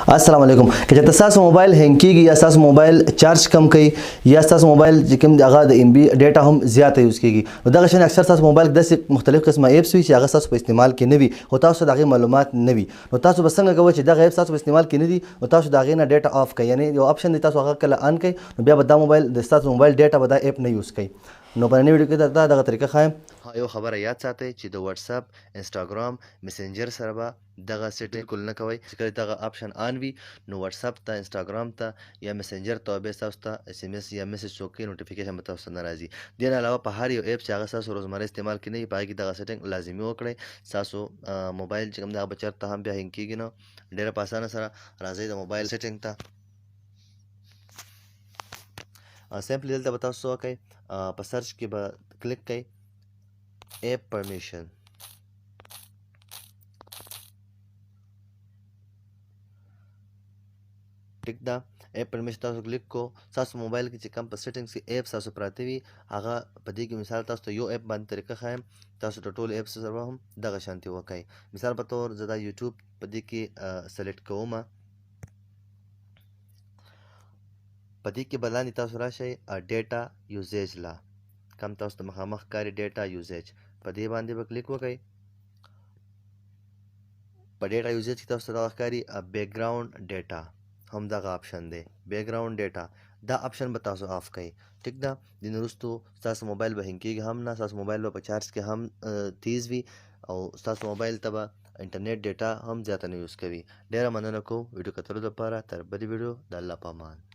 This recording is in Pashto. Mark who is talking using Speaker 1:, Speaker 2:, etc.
Speaker 1: अस्सलाम वालेकुम कि जब तसास मोबाइल हैंग की या सास मोबाइल चार्ज कम कई या सास मोबाइल जिकम जगह द एमबी डेटा हम ज़्यादा यूज़ की दगा शन अक्सर सास मोबाइल दस मुख्तलिफ किस्म एप्स हुई अगर सास पे इस्तेमाल की नवी होता है दागे मालूमात नवी होता है बसंग कवच दगा एप सास पे इस्तेमाल की नदी होता है दागे ना डेटा ऑफ कई यानी जो ऑप्शन देता है अगर कल ऑन कई बिया बदा मोबाइल दस्ता मोबाइल डेटा बदा एप नहीं यूज़ कई नो पर वीडियो के दगा तरीका खाएं हाँ यो खबर याद साथे چې د واتس اپ انستګرام میسنجر سره به دغه سیټینګ کول نه کوي چې کله دغه آپشن آن وي نو واتس اپ ته انستګرام ته یا میسنجر ته به تاسو ته اس ام اس یا میسج چوکي نوټیفیکیشن به تاسو نه راځي دین علاوه په هر یو اپ چې هغه تاسو روزمره استعمال کینی پای کې دغه سیټینګ لازمي وکړئ تاسو موبایل چې کوم دغه بچر ته هم بیا هینګ کیږي نو ډیره په اسانه سره راځي د موبایل سیټینګ ته سمپلی دلته به تاسو وکړئ په سرچ کې به کلیک کړئ app permission ټیک ده اپ پرمیشن تاسو کلیک کو تاسو موبایل کې چې کوم په سیټینګز کې اپ تاسو پراته وي هغه په دې کې مثال تاسو ته یو اپ باندې طریقه خایم تاسو د ټولو اپس سره هم دغه شانتي وکړئ مثال په تور زه دا یوټیوب په دې کې سلیکټ کوم په دې کې بلاندې تاسو راشئ ډیټا یوزیج لا کم تاسو ته مخامخ کاری ډیټا یوزیج په دې باندې به کلیک وکړئ په ډیټا یوزیج کې تاسو ته دا ښکاري بیک ګراوند ډیټا هم دغه آپشن دی بیک ګراوند ډیټا دا آپشن به تاسو آف کړئ ټیک ده د وروستو ستاسو موبایل به هینګ کیږي هم نه ستاسو موبایل به په چارج کې هم تیز وي او ستاسو موبایل ته به انټرنیټ ډیټا هم زیاته نه یوز کوي ډیره مننه کوم ویډیو کتلو لپاره تر بلې ویډیو د الله په امان